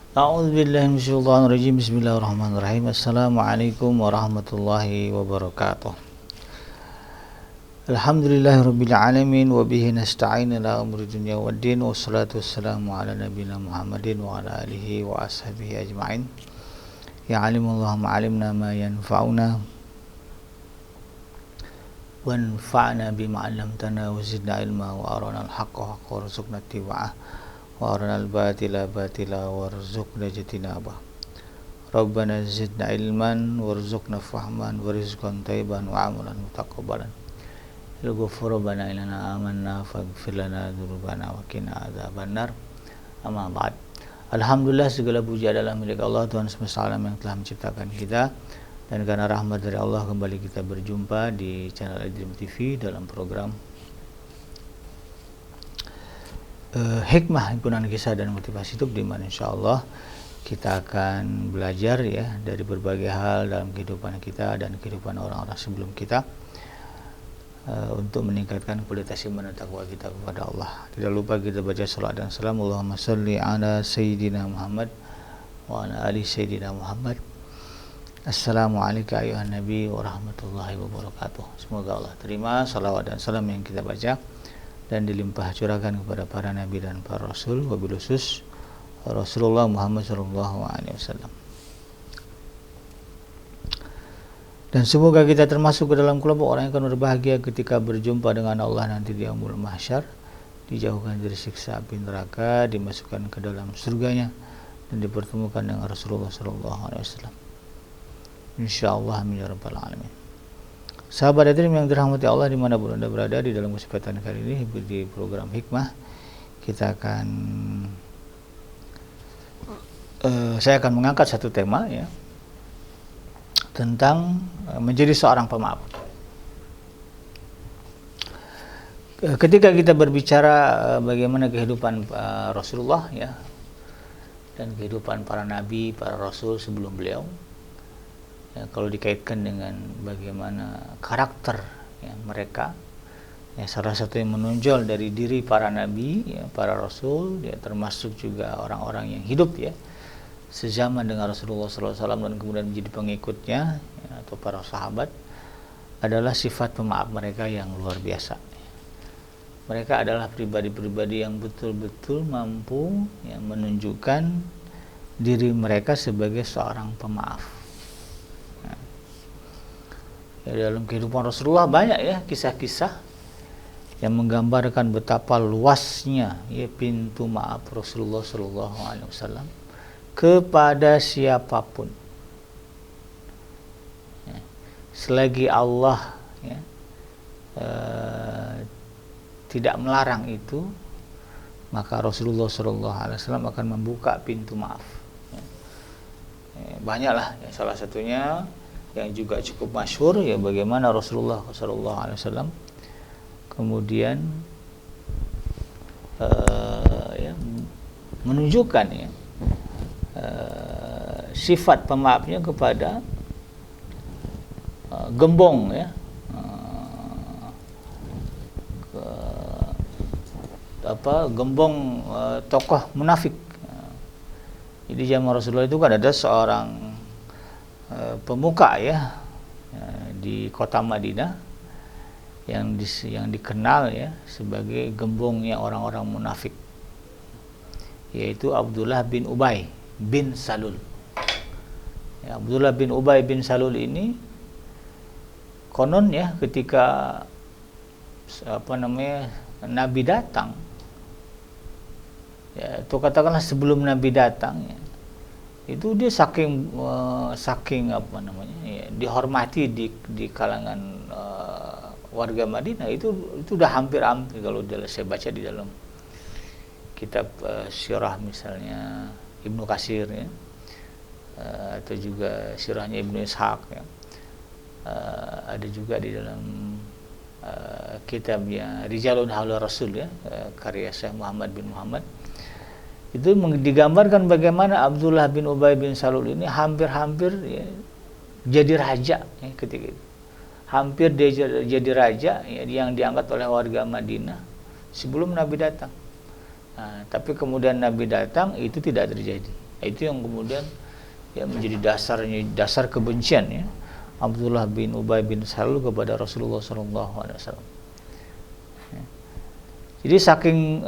A'udzubillahi minasyaitonirrajim. Bismillahirrahmanirrahim. Assalamualaikum warahmatullahi wabarakatuh. Alhamdulillahirabbil alamin wa bihi nasta'in ala umuri dunya waddin wassalatu wassalamu ala nabiyyina Muhammadin wa ala alihi wa ashabihi ajma'in. Ya alimullahu ma'alimna ma yanfa'una wanfa'na bima 'allamtana wa zidna ilma wa arana al-haqqa haqqan warzuqna ittiba'ah wa arinal batila batila warzuqna ijtinabah. Rabbana zidna ilman warzuqna fahman warizqan thayyiban wa amalan mutaqabbalan. Ya ghafur rabbana inna amanna faghfir lana dzunubana wa qina adzabannar. Amma ba'd. Alhamdulillah, segala puji adalah milik Allah, Tuhan semesta alam yang telah menciptakan kita, dan karena rahmat dari Allah kembali kita berjumpa di channel iDream TV dalam program hikmah himpunan kisah dan motivasi hidup, di mana insyaallah kita akan belajar ya dari berbagai hal dalam kehidupan kita dan kehidupan orang-orang sebelum kita, untuk meningkatkan kualitas iman dan takwa kita kepada Allah. Tidak lupa kita baca salawat dan salam, Allahumma sholli ala sayyidina Muhammad wa ala ali sayyidina Muhammad. Assalamualaikum ayuhan nabi wa rahmatullahi wabarakatuh. Semoga Allah terima salawat dan salam yang kita baca dan dilimpah curahkan kepada para nabi dan para rasul, wabil khusus Rasulullah Muhammad SAW. Dan semoga kita termasuk ke dalam kelompok orang yang akan berbahagia ketika berjumpa dengan Allah nanti di yaumul mahsyar, dijauhkan dari siksa api neraka, dimasukkan ke dalam surganya, dan dipertemukan dengan Rasulullah SAW. Insyaallah, amin ya rabbal alamin. Sahabat iDream yang dirahmati Allah dimanapun Anda berada, di dalam kesempatan kali ini di program Hikmah kita akan saya akan mengangkat satu tema ya, tentang menjadi seorang pemaaf. Ketika kita berbicara bagaimana kehidupan Rasulullah ya, dan kehidupan para nabi, para rasul sebelum beliau, ya, kalau dikaitkan dengan bagaimana karakter ya, mereka ya, salah satu yang menonjol dari diri para nabi ya, para rasul ya, termasuk juga orang-orang yang hidup ya sezaman dengan Rasulullah SAW dan kemudian menjadi pengikutnya ya, atau para sahabat, adalah sifat pemaaf mereka yang luar biasa. Mereka adalah pribadi-pribadi yang betul-betul mampu ya, menunjukkan diri mereka sebagai seorang pemaaf. Ya, dalam kehidupan Rasulullah banyak ya kisah-kisah yang menggambarkan betapa luasnya ya pintu maaf Rasulullah SAW kepada siapapun ya, selagi Allah ya, tidak melarang itu, maka Rasulullah SAW akan membuka pintu maaf ya. Banyaklah ya, salah satunya yang juga cukup masyhur ya, bagaimana Rasulullah SAW kemudian ya, menunjukkan ya, sifat pemaafnya kepada gembong ya, gembong tokoh munafik. Jadi zaman Rasulullah itu kan ada seorang pemuka ya, di kota Madinah yang dikenal ya sebagai gembongnya orang-orang munafik, yaitu Abdullah bin Ubay bin Salul. Ya, Abdullah bin Ubay bin Salul ini konon ya, ketika Nabi datang ya, atau katakanlah sebelum Nabi datang ya, itu dia saking ya, dihormati di kalangan warga Madinah, itu udah hampir kalau saya baca di dalam kitab sirah misalnya Ibnu Katsir ya, atau juga sirahnya Ibnu Ishaq ya, ada juga di dalam kitabnya Rijalun Haula Rasul ya, karya Syekh Muhammad bin Muhammad, itu digambarkan bagaimana Abdullah bin Ubay bin Salul ini hampir-hampir ya, jadi raja ya, ketika itu hampir dia jadi raja ya, yang diangkat oleh warga Madinah sebelum Nabi datang. Nah, tapi kemudian Nabi datang, itu tidak terjadi. Itu yang kemudian ya menjadi dasar kebencian ya Abdullah bin Ubay bin Salul kepada Rasulullah SAW. Ya. Jadi saking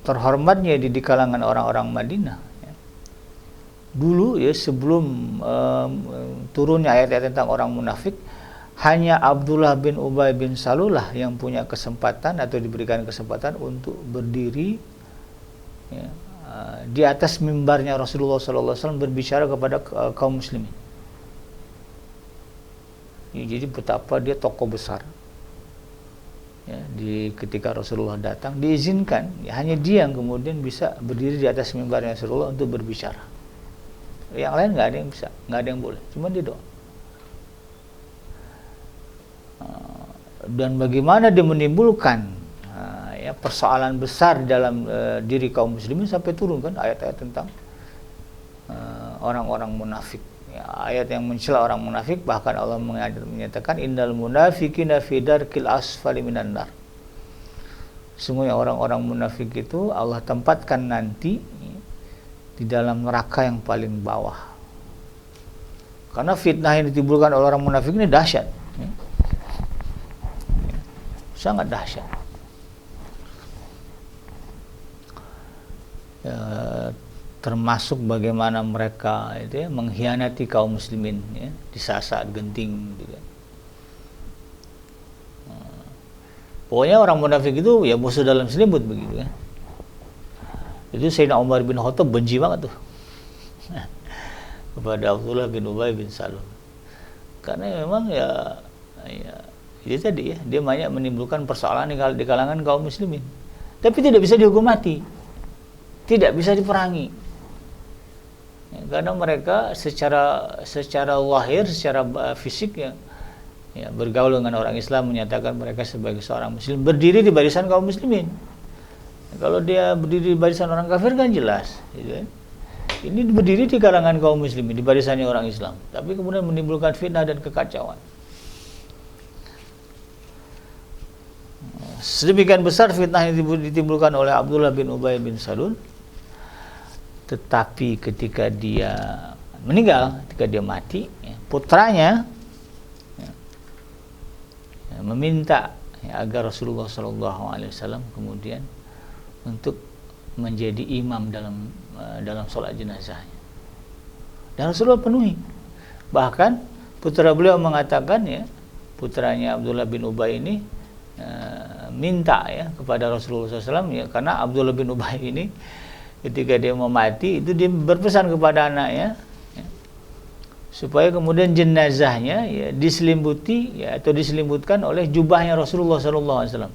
terhormatnya di kalangan orang-orang Madinah. Ya. Dulu ya sebelum turunnya ayat-ayat tentang orang munafik, hanya Abdullah bin Ubay bin Salul lah yang punya kesempatan atau diberikan kesempatan untuk berdiri ya, di atas mimbarnya Rasulullah SAW berbicara kepada kaum muslimin. Ya, jadi betapa dia tokoh besar. Ya, ketika Rasulullah datang diizinkan, ya, hanya dia yang kemudian bisa berdiri di atas mimbarnya Rasulullah untuk berbicara. Yang lain nggak ada yang bisa, nggak ada yang boleh, cuma dia doang. Dan bagaimana dia menimbulkan ya persoalan besar dalam diri kaum muslimin sampai turun kan ayat-ayat tentang orang-orang munafik. Ya, ayat yang mencela orang munafik, bahkan Allah menyatakan innal munafiqina fi darkil asfali minan nar. Sungguhnya orang-orang munafik itu Allah tempatkan nanti di dalam neraka yang paling bawah. Karena fitnah yang ditimbulkan oleh orang munafik ini dahsyat. Ya. Sangat dahsyat. Ya, termasuk bagaimana mereka itu ya, mengkhianati kaum muslimin ya, di saat-saat genting gitu kan. Pokoknya orang munafik itu ya musuh dalam selimut begitu kan. Itu Sayyidina Umar bin Khattab benci banget tuh kepada Abdullah bin Ubay bin Salul. Karena memang ya itu tadi ya, dia banyak menimbulkan persoalan di kalangan kaum muslimin. Tapi tidak bisa dihukum mati. Tidak bisa diperangi. Ya, karena mereka secara lahir, secara fisik ya bergaul dengan orang Islam, menyatakan mereka sebagai seorang muslim, berdiri di barisan kaum muslimin. Ya, kalau dia berdiri di barisan orang kafir kan jelas, gitu kan? Ini berdiri di kalangan kaum muslimin, di barisannya orang Islam, tapi kemudian menimbulkan fitnah dan kekacauan. Sedemikian besar fitnah yang ditimbulkan oleh Abdullah bin Ubay bin Salul. Tetapi ketika dia meninggal, ketika dia mati, ya, putranya meminta ya, agar Rasulullah SAW kemudian untuk menjadi imam dalam sholat jenazahnya. Dan Rasulullah penuhi. Bahkan putra beliau mengatakan ya, putranya Abdullah bin Ubay ini minta ya kepada Rasulullah SAW ya, karena Abdullah bin Ubay ini ketika dia mau mati itu dia berpesan kepada anaknya ya, supaya kemudian jenazahnya ya diselimuti ya, atau diselimutkan oleh jubahnya Rasulullah SAW.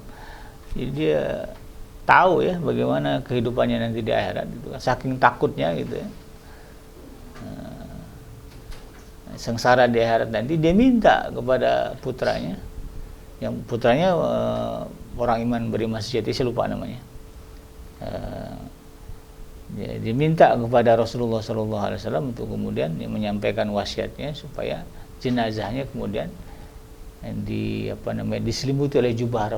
Jadi dia tahu ya bagaimana kehidupannya nanti di akhirat itu, saking takutnya gitu ya, sengsara di akhirat nanti, dia minta kepada putranya, yang putranya orang beriman sejati, saya lupa namanya. Dia minta kepada Rasulullah SAW untuk kemudian menyampaikan wasiatnya supaya jenazahnya kemudian diselimuti oleh jubah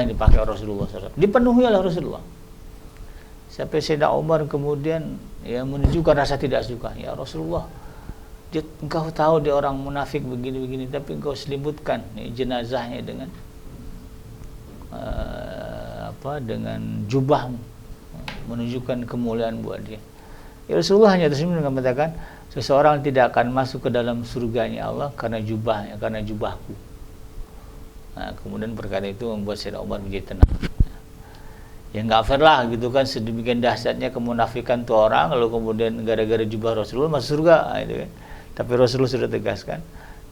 yang dipakai oleh Rasulullah SAW. Dipenuhi oleh Rasulullah. Sampai Sayyidina Umar kemudian ya menunjukkan rasa tidak suka. Ya Rasulullah, engkau tahu dia orang munafik begini-begini, tapi engkau selimutkan jenazahnya dengan dengan jubahmu, menunjukkan kemuliaan buat dia. Ya Rasulullah hanya tersenyum dengan mengatakan, seseorang tidak akan masuk ke dalam surganya Allah karena jubahnya, karena jubahku. Nah, kemudian perkara itu membuat Sayyidina Umar menjadi tenang. Ya nggak fair lah gitu kan, sedemikian dahsyatnya kemunafikan tuh orang, lalu kemudian gara-gara jubah Rasulullah masuk surga gitu kan. Tapi Rasulullah sudah tegaskan,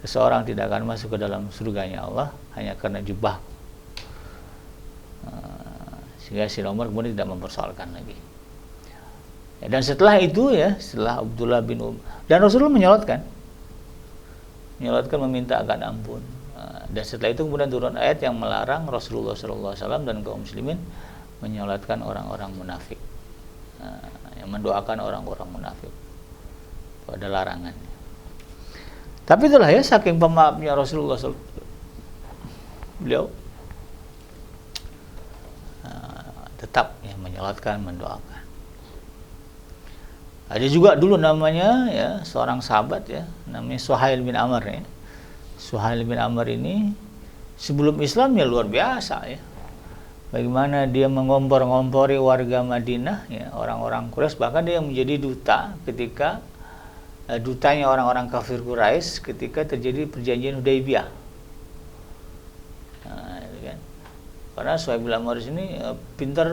seseorang tidak akan masuk ke dalam surganya Allah hanya karena jubahku. Sehingga Sayyidina Umar kemudian tidak mempersoalkan lagi. Ya, dan setelah itu ya, setelah Abdullah bin dan Rasulullah menyolotkan meminta akan ampun. Dan setelah itu kemudian turun ayat yang melarang Rasulullah SAW dan kaum muslimin menyolatkan orang-orang munafik, yang mendoakan orang-orang munafik. Ada larangannya. Tapi itulah ya, saking pemaafnya Rasulullah SAW, beliau tetap ya menyolatkan, mendoakan. Ada juga dulu namanya ya seorang sahabat ya, namanya Suhail bin Amr ya. Suhail bin Amr ini sebelum Islam ya luar biasa ya. Bagaimana dia mengompor-ngompori warga Madinah ya, orang-orang Quraisy, bahkan dia menjadi duta ketika dutanya orang-orang kafir Quraisy ketika terjadi perjanjian Hudaybiyah. Nah, itu kan. Karena Suhail bin Amr ini pintar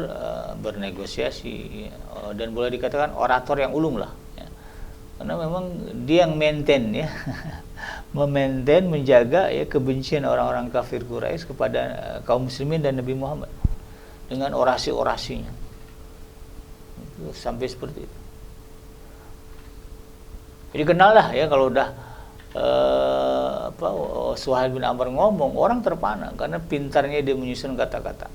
bernegosiasi dan boleh dikatakan orator yang ulung lah ya. Karena memang dia yang maintain ya memaintain, menjaga ya kebencian orang-orang kafir Quraisy kepada kaum muslimin dan Nabi Muhammad dengan orasi-orasinya itu, sampai seperti itu. Jadi kenal lah ya kalau udah Suhail bin Amr ngomong, orang terpana karena pintarnya dia menyusun kata-kata,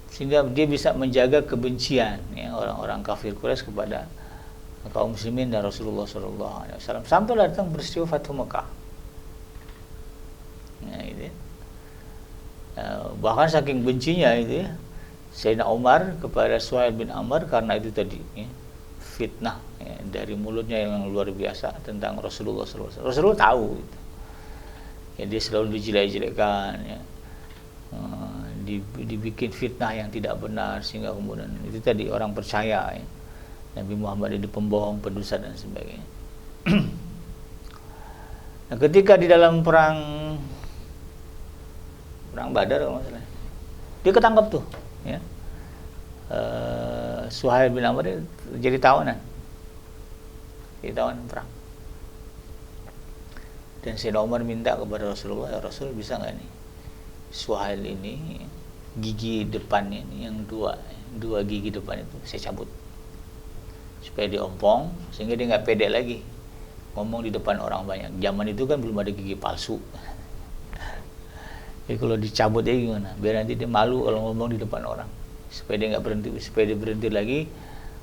sehingga dia bisa menjaga kebencian ya orang-orang kafir Quraisy kepada kaum muslimin dan Rasulullah SAW sampai datang peristiwa Fathu Mekah. Nah, itu. Bahkan saking bencinya itu ya, Sayyidina Umar kepada Suhail bin Amr karena itu tadi ya, fitnah ya, dari mulutnya yang luar biasa tentang Rasulullah SAW. Rasulullah tahu gitu. Ya, dia selalu dijelek-jelekan ya. Dibikin fitnah yang tidak benar sehingga kemudian itu tadi orang percaya ya, Nabi Muhammad ini pembohong, pendusta dan sebagainya. Nah, ketika di dalam perang Badar kalau nggak salah, dia ketangkap tuh ya. Suhail bin Amr jadi tawanan perang. Dan Sayyidina Umar minta kepada Rasulullah, ya Rasul bisa nggak nih Suhail ini gigi depannya ini yang dua gigi depan itu saya cabut supaya diompong sehingga dia nggak pede lagi ngomong di depan orang banyak. Zaman itu kan belum ada gigi palsu. Jadi kalau dicabut ya gimana? Biar nanti dia malu kalau ngomong di depan orang. Supaya dia nggak berhenti, supaya dia berhenti lagi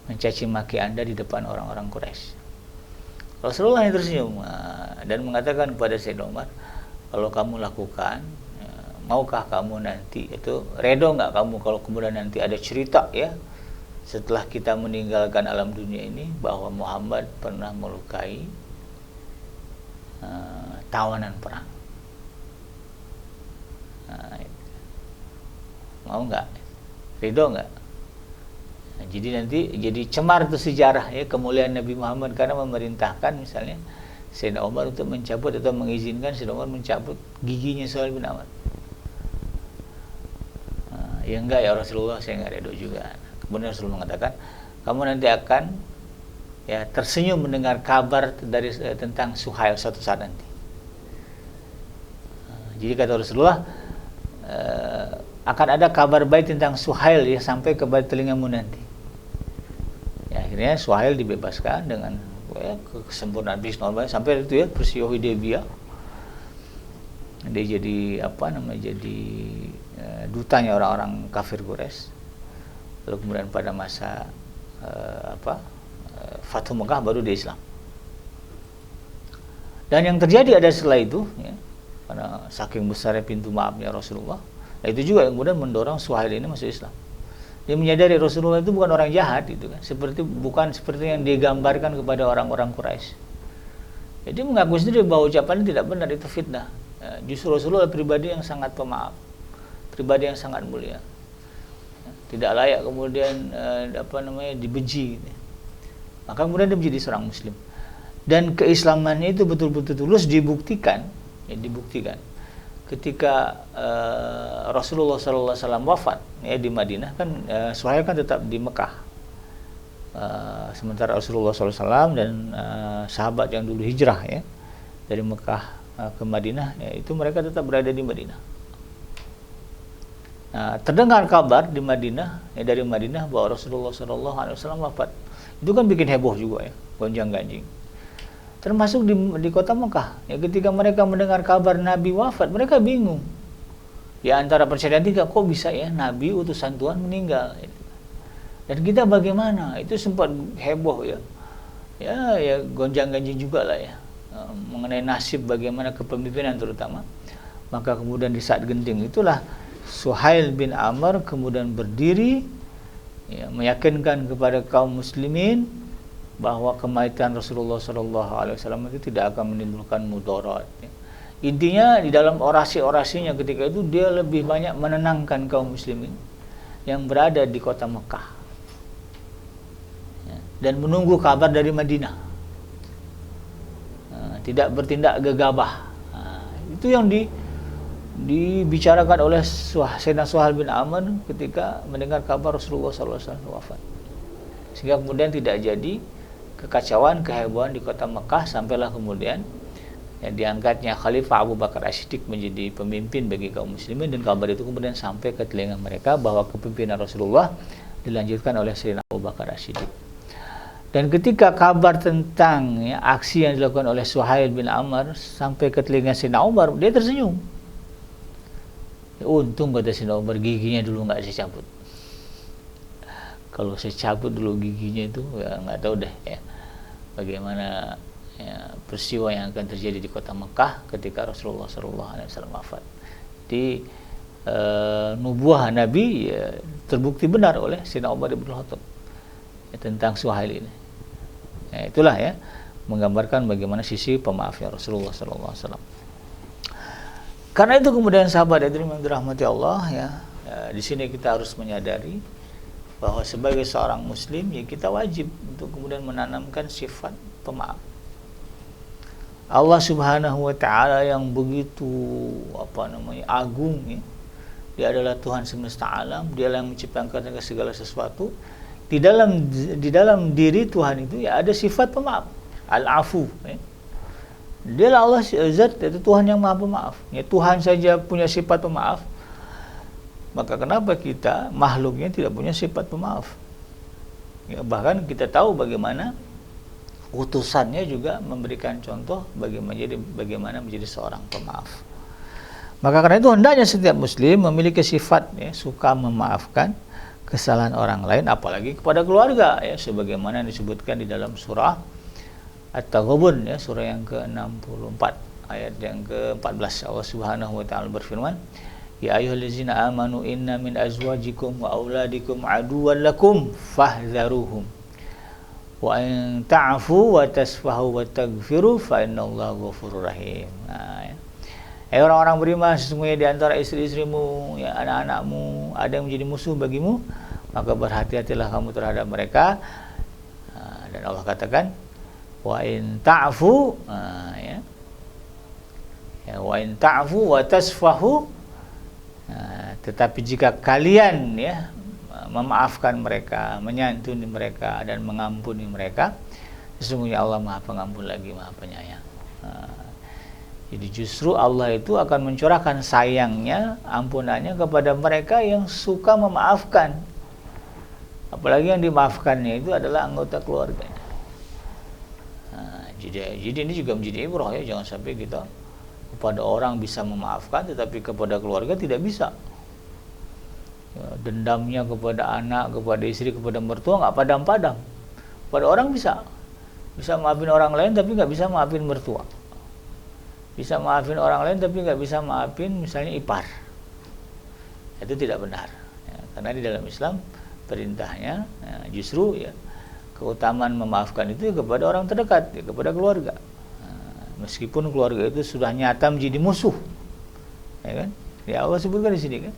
mencaci maki Anda di depan orang-orang Quraisy. Rasulullah yang tersenyum dan mengatakan kepada Sayyidina Umar, kalau kamu lakukan, maukah kamu nanti itu redo nggak kamu kalau kemudian nanti ada cerita ya setelah kita meninggalkan alam dunia ini bahwa Muhammad pernah melukai tawanan perang. Mau nggak? Ridho nggak? Nah, jadi nanti jadi cemar itu sejarah ya kemuliaan Nabi Muhammad karena memerintahkan misalnya Sayyidina Umar untuk mencabut atau mengizinkan Sayyidina Umar mencabut giginya Suhail bin Amr. Ya enggak ya Rasulullah, saya nggak ridho juga. Kemudian Rasulullah mengatakan, kamu nanti akan ya tersenyum mendengar kabar dari tentang Suhail suatu saat nanti. Jadi kata Rasulullah, akan ada kabar baik tentang Suhail ya sampai ke telingamu nanti. Ya, akhirnya Suhail dibebaskan dengan ya, kesempurnaan bisnis normal sampai itu ya peristiwa Hudaybiyah. Dia jadi jadi dutanya orang-orang kafir Quraisy. Lalu kemudian pada masa Fathu Mekah baru dia Islam. Dan yang terjadi ada setelah itu ya, karena saking besarnya pintu maafnya Rasulullah. Nah, itu juga yang kemudian mendorong Suhail ini masuk Islam. Dia menyadari Rasulullah itu bukan orang jahat gitu kan, bukan seperti yang digambarkan kepada orang-orang Quraisy. Jadi mengaku sendiri bahwa ucapannya tidak benar, itu fitnah. Justru Rasulullah pribadi yang sangat pemaaf, pribadi yang sangat mulia. Tidak layak kemudian dibenci gitu. Maka kemudian dia menjadi seorang muslim. Dan keislamannya itu betul-betul tulus dibuktikan ketika Rasulullah SAW wafat ya di Madinah kan Suhail kan tetap di Mekah. Sementara Rasulullah SAW dan sahabat yang dulu hijrah ya dari Mekah ke Madinah ya, itu mereka tetap berada di Madinah. Nah, terdengar kabar di Madinah ya, dari Madinah bahwa Rasulullah SAW wafat. Itu kan bikin heboh juga ya, gonjang-ganjing. Termasuk di kota Mekah ya, ketika mereka mendengar kabar Nabi wafat, mereka bingung. Di antara percayaan tiga, kok bisa ya Nabi utusan Tuhan meninggal? Dan kita bagaimana? Itu sempat heboh ya. Ya gonjang-ganjing juga lah ya. Mengenai nasib bagaimana kepemimpinan terutama. Maka kemudian di saat genting itulah Suhail bin Amr kemudian berdiri ya, meyakinkan kepada kaum muslimin bahwa kematian Rasulullah SAW itu tidak akan menimbulkan mudarat. Intinya di dalam orasi-orasinya ketika itu dia lebih banyak menenangkan kaum muslimin yang berada di kota Mekah dan menunggu kabar dari Madinah. Tidak bertindak gegabah. Itu yang dibicarakan oleh Sayyidina Suhail bin Amr ketika mendengar kabar Rasulullah SAW wafat. Sehingga kemudian tidak jadi kekacauan, kehebohan di kota Mekah, sampailah kemudian diangkatnya Khalifah Abu Bakar As-Siddiq menjadi pemimpin bagi kaum muslimin, dan kabar itu kemudian sampai ke telinga mereka bahwa kepemimpinan Rasulullah dilanjutkan oleh Sayyidina Abu Bakar As-Siddiq. Dan ketika kabar tentang aksi yang dilakukan oleh Suhail bin Amr sampai ke telinga Sayyidina Umar, dia tersenyum. Untung kata Sayyidina Umar, giginya dulu nggak saya cabut. Kalau saya cabut dulu giginya itu, ya nggak tahu deh ya bagaimana peristiwa yang akan terjadi di kota Mekah ketika Rasulullah SAW wafat. Di nubuah Nabi terbukti benar oleh Sayyidina Umar bin Khattab tentang Suhail ini. Itulah ya menggambarkan bagaimana sisi pemaafnya Rasulullah SAW. Karena itu kemudian sahabat yang dirahmati Allah di sini kita harus menyadari bahwa sebagai seorang muslim kita wajib untuk kemudian menanamkan sifat pemaaf. Allah Subhanahu wa taala yang begitu agung Dia adalah Tuhan semesta alam, Dia yang menciptakan segala sesuatu. Di dalam diri Tuhan itu ada sifat pemaaf, al-afu. Dialah Allah Zat, itu Tuhan yang Maha Pemaaf. Tuhan saja punya sifat pemaaf. Maka kenapa kita makhluknya tidak punya sifat pemaaf? Bahkan kita tahu bagaimana utusannya juga memberikan contoh bagaimana menjadi seorang pemaaf. Maka karena itu hendaknya setiap muslim memiliki sifat suka memaafkan kesalahan orang lain, apalagi kepada keluarga sebagaimana disebutkan di dalam surah At-Taghabun surah yang ke-64 ayat yang ke-14. Allah Subhanahu wa taala berfirman, ya ayyuhallazina amanu inna min azwajikum wa auladikum aduwwan lakum fahdharuhum wa in ta'fu wa tasfahu wa taghfiru fa innallaha ghafurur rahim. Orang-orang beriman, sesungguhnya di antara istri-istrimu, anak-anakmu ada yang menjadi musuh bagimu, maka berhati-hatilah kamu terhadap mereka. Dan Allah katakan, wa in ta'fu wa in ta'fu wa tasfahu, tetapi jika kalian memaafkan mereka, menyantuni mereka dan mengampuni mereka, sesungguhnya Allah Maha Pengampun lagi Maha Penyayang. Jadi justru Allah itu akan mencurahkan sayangnya, ampunannya kepada mereka yang suka memaafkan. Apalagi yang dimaafkannya itu adalah anggota keluarganya. Jadi ini juga menjadi ibrah jangan sampai kita kepada orang bisa memaafkan tetapi kepada keluarga tidak bisa. Dendamnya kepada anak, kepada istri, kepada mertua nggak padam-padam. Pada orang bisa maafin orang lain tapi nggak bisa maafin mertua. Bisa maafin orang lain tapi nggak bisa maafin misalnya ipar. Itu tidak benar. Karena di dalam Islam perintahnya justru keutamaan memaafkan itu kepada orang terdekat, kepada keluarga. Meskipun keluarga itu sudah nyata menjadi musuh, ya kan? Ya Allah sebutkan di sini kan,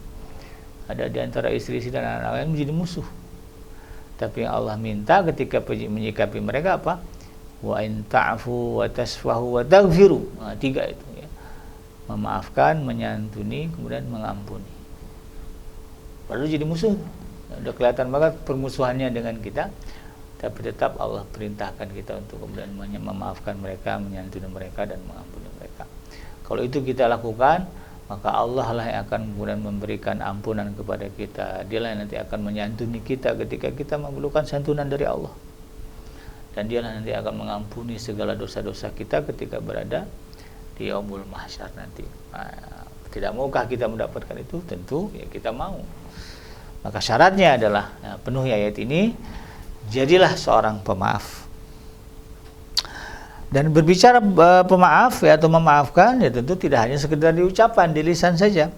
ada di antara istri-istri dan anak-anak lain menjadi musuh. Tapi yang Allah minta ketika menyikapi mereka apa? Wa in ta'fu wa tasfahu wa taghfiru. Tiga itu memaafkan, menyantuni, kemudian mengampuni. Padahal jadi musuh. Udah kelihatan banget permusuhannya dengan kita. Tapi tetap Allah perintahkan kita untuk kemudian memaafkan mereka, menyantuni mereka dan mengampuni mereka. Kalau itu kita lakukan, maka Allah lah yang akan kemudian memberikan ampunan kepada kita. Dialah yang nanti akan menyantuni kita ketika kita memerlukan santunan dari Allah. Dan dialah nanti akan mengampuni segala dosa-dosa kita ketika berada di yaumul mahsyar nanti. Tidak maukah kita mendapatkan itu? Tentu kita mau. Maka syaratnya adalah penuhi ayat ini, jadilah seorang pemaaf. Dan berbicara pemaaf atau memaafkan tentu tidak hanya sekedar diucapkan di lisan saja,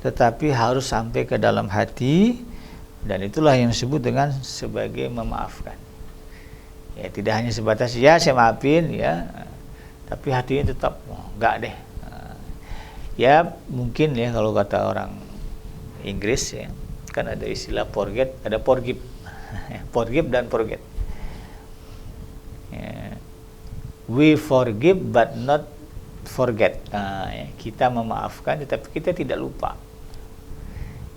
tetapi harus sampai ke dalam hati, dan itulah yang disebut dengan sebagai memaafkan. Ya tidak hanya sebatas ya saya maafin ya, tapi hatinya tetap enggak deh. Ya mungkin ya kalau kata orang Inggris ya, kan ada istilah forget, ada forgive. Forgive dan forget. Ya. We forgive but not forget. Ya, kita memaafkan tetapi kita tidak lupa.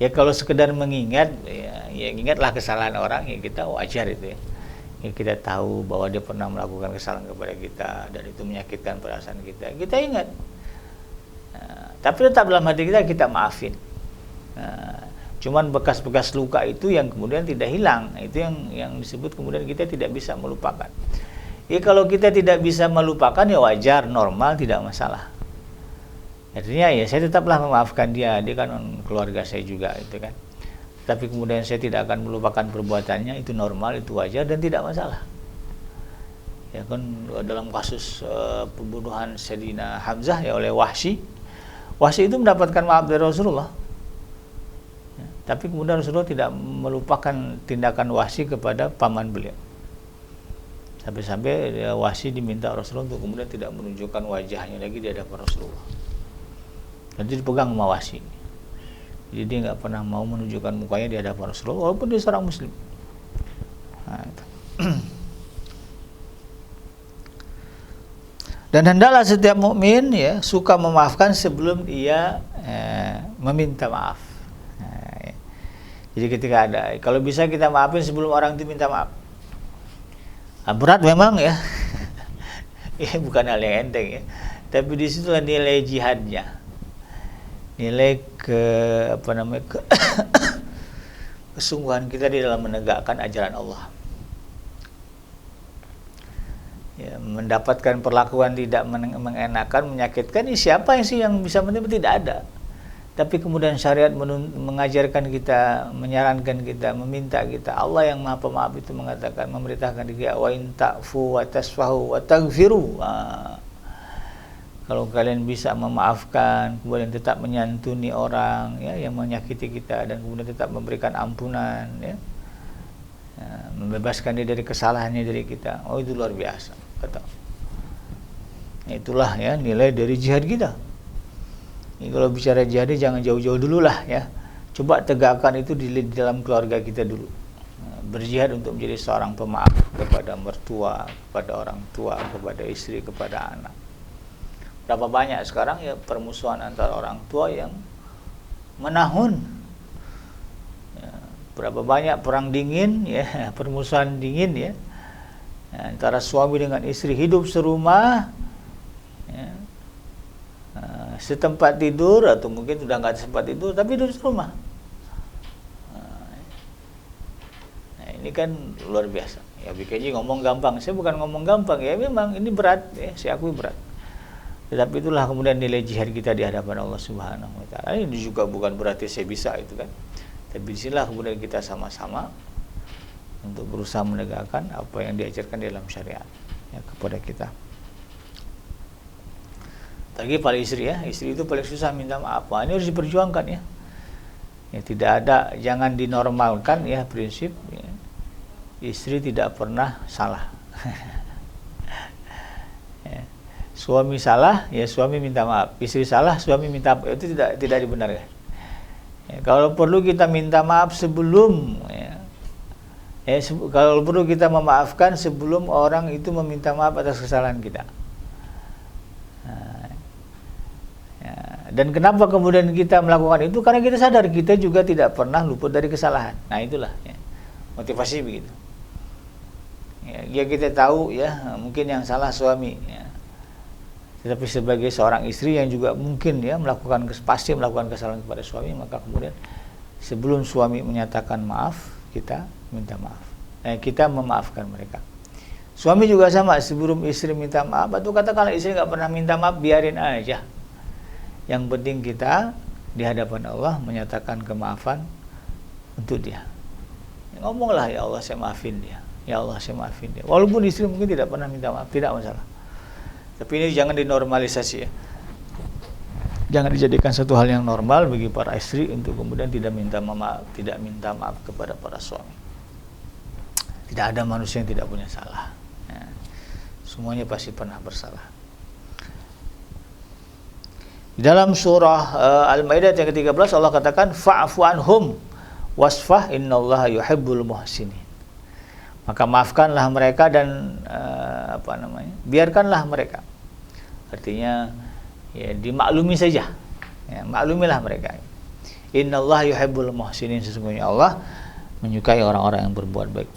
Ya kalau sekedar mengingat, ya ingatlah kesalahan orang, ya kita wajar itu ya. Ya kita tahu bahwa dia pernah melakukan kesalahan kepada kita dan itu menyakitkan perasaan kita ingat. Tapi tetap dalam hati kita maafin. Cuman bekas-bekas luka itu yang kemudian tidak hilang, itu yang disebut kemudian kita tidak bisa melupakan. Ya kalau kita tidak bisa melupakan ya wajar, normal, tidak masalah. Artinya ya saya tetaplah memaafkan dia kan keluarga saya juga itu kan. Tapi kemudian saya tidak akan melupakan perbuatannya, itu normal, itu wajar dan tidak masalah. Ya kan dalam kasus pembunuhan Sayyidina Hamzah ya oleh Wahsy itu mendapatkan maaf dari Rasulullah. Ya, tapi kemudian Rasulullah tidak melupakan tindakan Wahsy kepada paman beliau. Sampai-sampai Wahsy diminta Rasulullah untuk kemudian tidak menunjukkan wajahnya lagi di hadapan Rasulullah. Dan itu dipegang sama Wahsy. Jadi dia nggak pernah mau menunjukkan mukanya di hadapan Rasulullah walaupun dia seorang muslim. Nah, itu. Dan hendaklah setiap mukmin ya suka memaafkan sebelum dia meminta maaf. Nah, ya. Jadi ketika ada, kalau bisa kita maafin sebelum orang itu minta maaf. Nah, berat memang ya, ya bukan hal yang enteng ya. Tapi disitulah nilai jihadnya, nilai kesungguhan kita di dalam menegakkan ajaran Allah. Ya, mendapatkan perlakuan tidak mengenakan, menyakitkan, ini siapa yang bisa menerima? Tidak ada. Tapi kemudian syariat mengajarkan kita, menyarankan kita, meminta kita. Allah yang Maha Pemaaf itu mengatakan, memerintahkan dia, wa in ta'fu wa tasfahu wa taghfiru. Kalau kalian bisa memaafkan, kemudian tetap menyantuni orang ya yang menyakiti kita dan kemudian tetap memberikan ampunan ya. Membebaskan dia dari kesalahannya dari kita. Oh itu luar biasa kata. Itulah ya nilai dari jihad kita. Ini kalau bicara jihad jangan jauh-jauh dulu lah ya. Coba tegakkan itu di dalam keluarga kita dulu. Berjihad untuk menjadi seorang pemaaf kepada mertua, kepada orang tua, kepada istri, kepada anak. Berapa banyak sekarang ya permusuhan antara orang tua yang menahun. Ya, berapa banyak perang dingin ya, permusuhan dingin ya. Antara suami dengan istri hidup serumah ya, setempat tidur atau mungkin sudah nggak sempat tidur tapi hidup serumah. Nah, ini kan luar biasa ya. BKJ ngomong gampang, saya bukan ngomong gampang ya, memang ini berat ya, saya akui berat. Tetapi itulah kemudian nilai jihad kita di hadapan Allah Subhanahu wa taala. Ini juga bukan berarti saya bisa itu kan. Tapi disinilah kemudian kita sama-sama untuk berusaha menegakkan apa yang diajarkan dalam syariat ya, kepada kita. Lagi para istri ya, istri itu paling susah minta maaf. Ini harus diperjuangkan ya. Ya tidak ada, jangan dinormalkan ya prinsip ya. Istri tidak pernah salah. Ya. Suami salah, ya suami minta maaf. Istri salah, suami minta maaf. Itu tidak dibenarkan. Ya, kalau perlu kita minta maaf sebelum ya. Kalau perlu kita memaafkan sebelum orang itu meminta maaf atas kesalahan kita. Nah, ya. Dan kenapa kemudian kita melakukan itu? Karena kita sadar kita juga tidak pernah luput dari kesalahan. Nah itulah ya. Motivasi begitu. Ya kita tahu ya mungkin yang salah suami. Ya. Tetapi sebagai seorang istri yang juga mungkin ya pasti melakukan kesalahan kepada suami, maka kemudian sebelum suami menyatakan maaf, kita minta maaf. Kita memaafkan mereka. Suami juga sama, sebelum istri minta maaf, atau katakanlah istri nggak pernah minta maaf, biarin aja. Yang penting kita di hadapan Allah menyatakan kemaafan untuk dia. Ngomonglah, ya Allah saya maafin dia. Ya Allah saya maafin dia. Walaupun istri mungkin tidak pernah minta maaf, tidak masalah. Tapi ini jangan dinormalisasi ya. Jangan dijadikan satu hal yang normal bagi para istri untuk kemudian tidak minta maaf kepada para suami. Tidak ada manusia yang tidak punya salah. Ya, semuanya pasti pernah bersalah. Di dalam surah Al-Maidah yang ke-13 Allah katakan fa'fu anhum wasfah innallaha yuhibbul muhsinin. Maka maafkanlah mereka dan biarkanlah mereka. Artinya ya dimaklumi saja. Ya, maklumilah mereka. Innallaha yuhibbul muhsinin, sesungguhnya Allah menyukai orang-orang yang berbuat baik.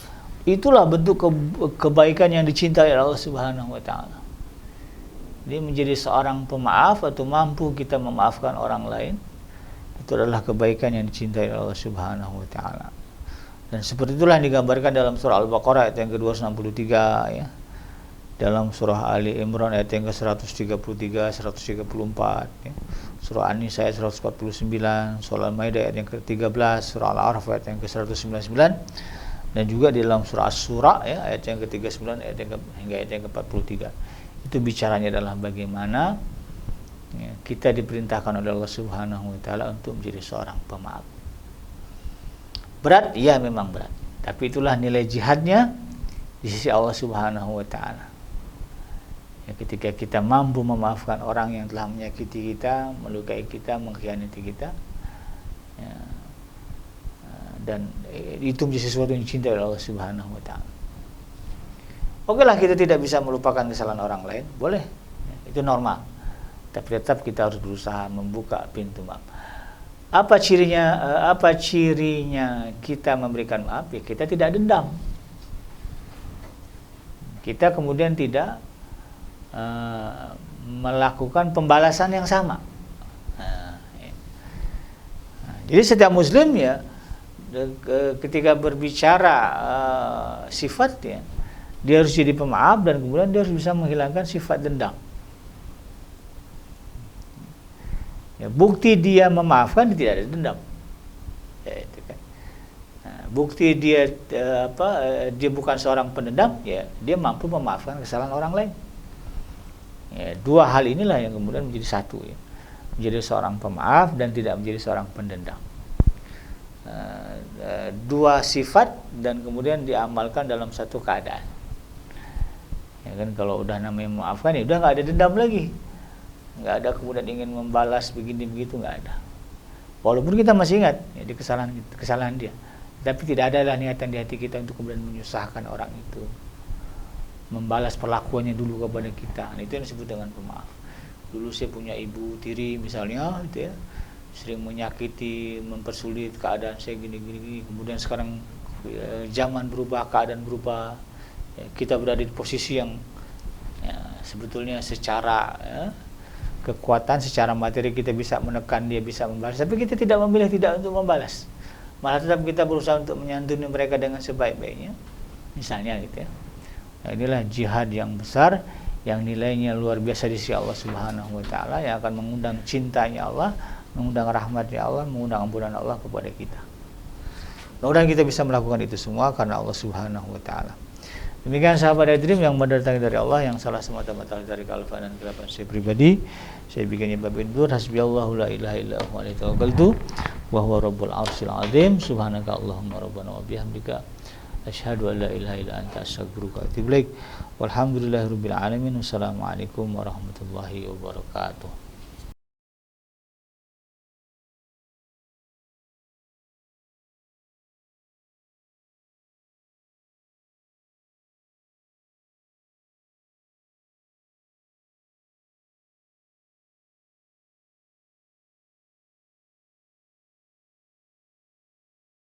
Itulah bentuk kebaikan yang dicintai oleh Allah Subhanahu wa taala. Dia menjadi seorang pemaaf atau mampu kita memaafkan orang lain, itu adalah kebaikan yang dicintai oleh Allah Subhanahu wa taala. Dan seperti itulah yang digambarkan dalam surah Al-Baqarah ayat yang ke-263 ya. Dalam surah Ali Imran ayat yang ke-133, 134 ya. Surah An-Nisa ayat 149, surah Al-Maidah ayat yang ke-13, surah Al-A'raf ayat yang ke-199, dan juga di dalam surah Asy-Syura ya, ayat yang ke-39 hingga ayat yang ke-43. Itu bicaranya adalah bagaimana ya, kita diperintahkan oleh Allah Subhanahu wa taala untuk menjadi seorang pemaaf. Berat? Ya, memang berat. Tapi itulah nilai jihadnya di sisi Allah Subhanahu wa taala. Ya, ketika kita mampu memaafkan orang yang telah menyakiti kita, melukai kita, mengkhianati kita, ya, dan itu menjadi sesuatu yang dicintai oleh Allah Subhanahu wa taala. Oke lah, kita tidak bisa melupakan kesalahan orang lain, boleh, itu normal. Tapi tetap kita harus berusaha membuka pintu maaf. Apa cirinya kita memberikan maaf? Ya, kita tidak dendam. Kita kemudian tidak melakukan pembalasan yang sama. Jadi setiap Muslim ya, ketika berbicara sifat ya, dia harus jadi pemaaf dan kemudian dia harus bisa menghilangkan sifat dendam. Ya, bukti dia memaafkan, dia tidak ada dendam. Ya, itu kan. Nah, bukti dia dia bukan seorang pendendam, ya dia mampu memaafkan kesalahan orang lain. Ya, dua hal inilah yang kemudian menjadi satu ya. Menjadi seorang pemaaf dan tidak menjadi seorang pendendam. Dua sifat dan kemudian diamalkan dalam satu keadaan. Ya kan, kalau udah namanya memaafkan ya udah nggak ada dendam lagi, nggak ada kemudian ingin membalas begini begitu, nggak ada. Walaupun kita masih ingat ya, di kesalahan dia, tapi tidak adalah niatan di hati kita untuk kemudian menyusahkan orang itu, membalas perlakuannya dulu kepada kita. Nah, itu yang disebut dengan pemaaf. Dulu saya punya ibu tiri misalnya, gitu ya, sering menyakiti, mempersulit keadaan saya gini. Kemudian sekarang zaman berubah, keadaan berubah. Ya, kita berada di posisi yang ya, sebetulnya secara kekuatan, secara materi kita bisa menekan dia, bisa membalas, tapi kita tidak memilih tidak untuk membalas, malah tetap kita berusaha untuk menyantuni mereka dengan sebaik-baiknya misalnya gitu ya. Nah, inilah jihad yang besar yang nilainya luar biasa di sisi Allah Subhanahu wa taala, yang akan mengundang cintanya Allah, mengundang rahmatnya Allah, mengundang ampunan Allah kepada kita. Mudah-mudahan kita bisa melakukan itu semua karena Allah Subhanahu wa taala. Demikian sahabat Dream yang mendatangkan dari Allah, yang salah semata-mata dari kealfaan dan kelapan saya pribadi. Saya bikinnya babin dur, hasbiyallahu la ilaha illa huwa alaihi tawakkaltu wa huwa rabbul arsyil azim. Subhanaka Allahumma rabbana wa bihamdika asyhadu an la ilaha illa anta astaghfiruka wa atubu ilaik. Walhamdulillahirabbil alamin. Wassalamualaikum warahmatullahi wabarakatuh.